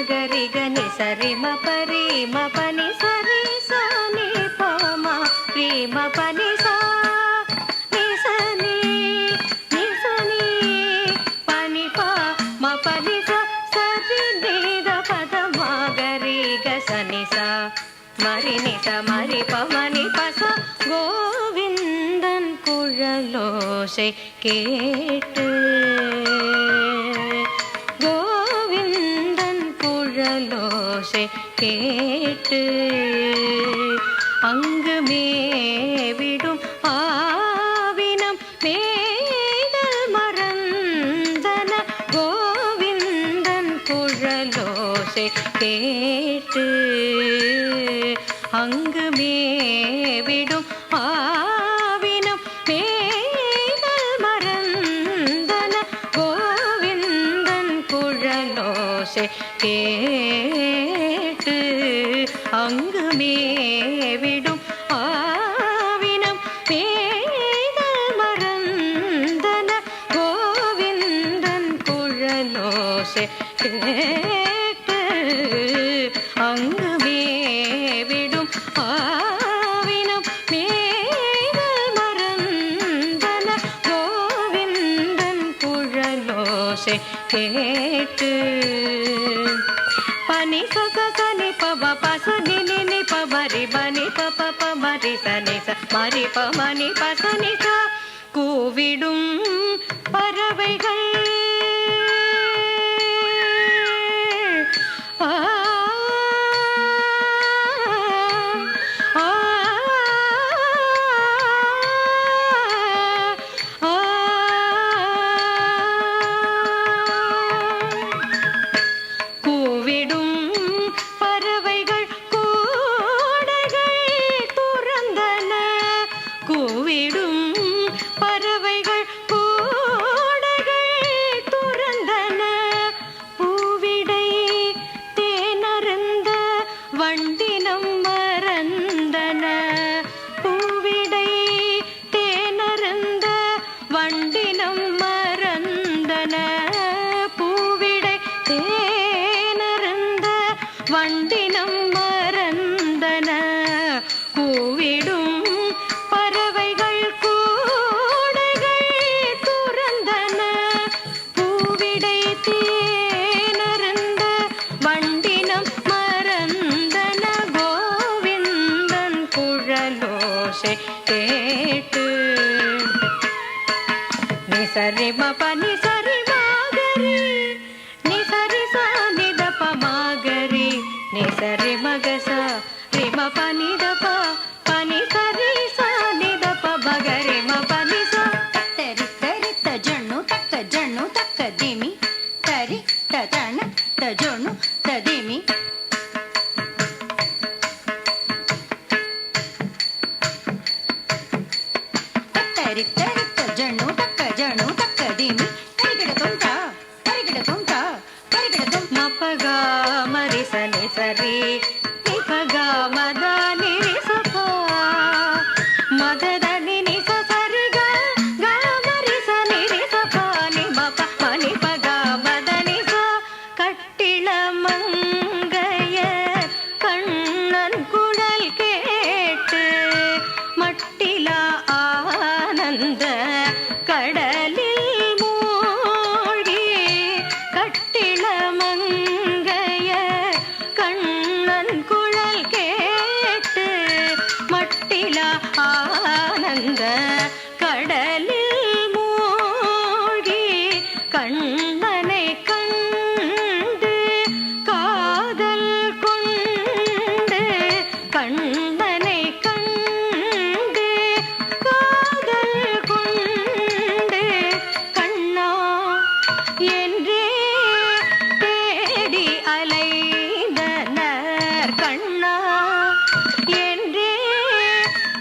గరి గని సరి మ పరి మ పని సరి స ని ప మ రి మ పని స ని స ని ని స ని పని ప మ పని స సరి ని ద పద మ గరి గ స ని స மரி நிச மரி பமணி பச கோவிந்தன் குழலோசை கேட்டு கோவிந்தன் குழலோசை கேட்டு அங்கு மேவிடும் ஆவினம் மேடல் மறந்தன கோவிந்தன் குழலோசை கேட்டு அங்கு மேவிடும் ஆவினம் மேடல் மறந்தன கோவிந்தன் குழலோசை கேட்டு அங்கு மேவிடும் ஆவினம் மேடல் மறந்தன கோவிந்தன் குழலோசை கேட்டு அங்கு மேவிடும் ஆவினம் மேடல் மறந்தன கோவிந்தன் குழலோசை கேட்டு பனி சக சனி பவ பச நினி நி பவரி பனி பப பமரி சனி ச மரி பமனி பசனி ச கூவிடும் பறவைகள் வண்டினம் மறந்தன பூவிடை தேனருந்த வண்டினம் மறந்தன பூவிடை தேனருந்த வண்டினம் மறந்தன கூவிடும் பறவைகள் கூடைகள் துறந்தன பூவிடை தேனருந்த வண்டினம் குழலோசை கேட்டு நி சரி ம பனி சரி மாகரி நி சரி ச நி த ப மாகரி நி சரி மக ச ரி ம பனி த ப பனி சரி ச நி த ப மகரி ம பனி ச தரி தரி த ஜண்ணு தக்க திமி தரி த ஜண்ண த ஜண்ணு த திமி தரி தரி த ஜண்ணு தக்க திமி கரிகிட தொந்தா ம பக மரி சனி சரி நி பக மத நி ச ப மத த நி நி ச சரி க க மரி ச நி ரி ச ப நி ம ப ம நி பக மத நி ச கட்டிள மங்கைய கண்ணன் குழல் கேட்டு மட்டிலா ஆனந்த கடலில் மூழ்கி கட்டிள மங்கைய கண்ணன் குழல் கேட்டு மட்டிலா ஆனந்த கடலில் மூழ்கி கண்ணனை கண்டு காதல் கொண்டு கண்ணனை கண்டு காதல் கொண்டு கண்ணா என்றே தேடி அலைந்தனர் கண்ணா என்றே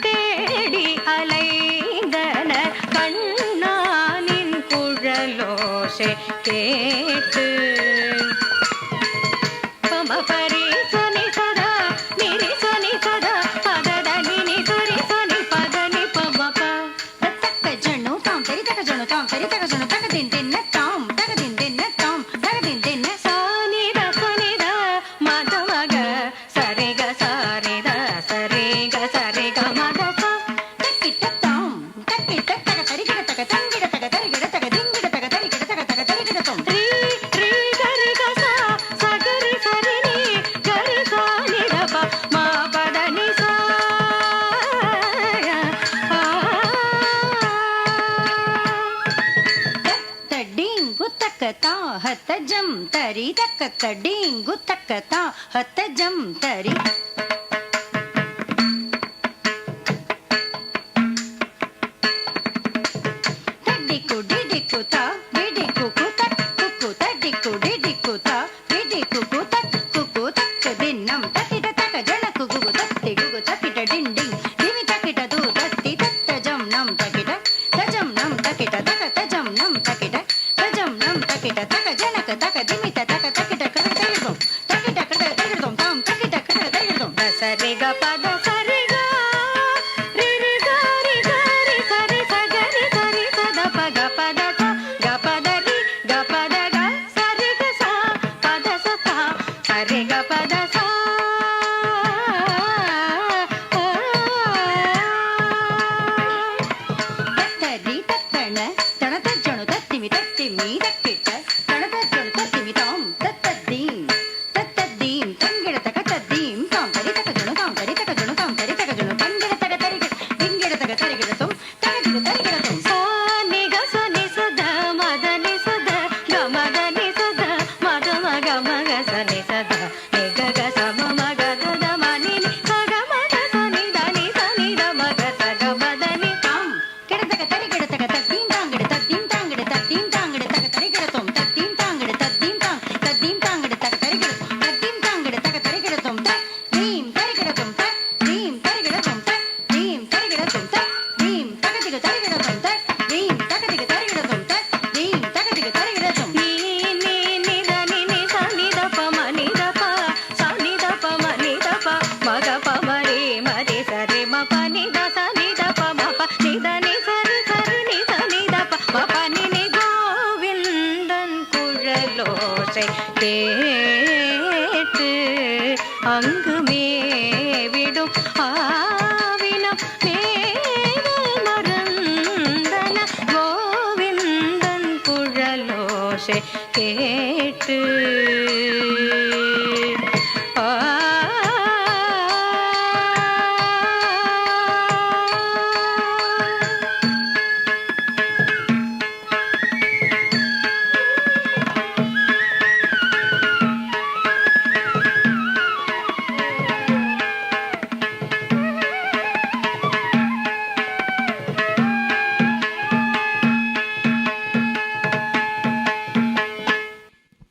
தேடி அலைந்தனர் கண்ணானின் குழலோசை கேட்டு பம பரி சனி சதா நிரி சனி சதா பத த நி நி சரி சனி பத நி பம ப தக்க ஜண்ணு தாம் தரி தக்க ஜண்ணு தாம் தரி தக்க ஜண்ணு தக்க தின் தின்ன தாம் தக்க தின் தின்ன தாம் தக்க தின் தின்ன சனி த ತಕ್ಕತಾ ಹತ್ತ ಜಂ ತರಿ ತಕ್ಕ ಡಿಂಗು ತಕ್ಕತಾ ಹತ್ತ ಜಂ ತರಿ ತಡ್ಡಿಕು ಡಿಡಿಕು ತಾ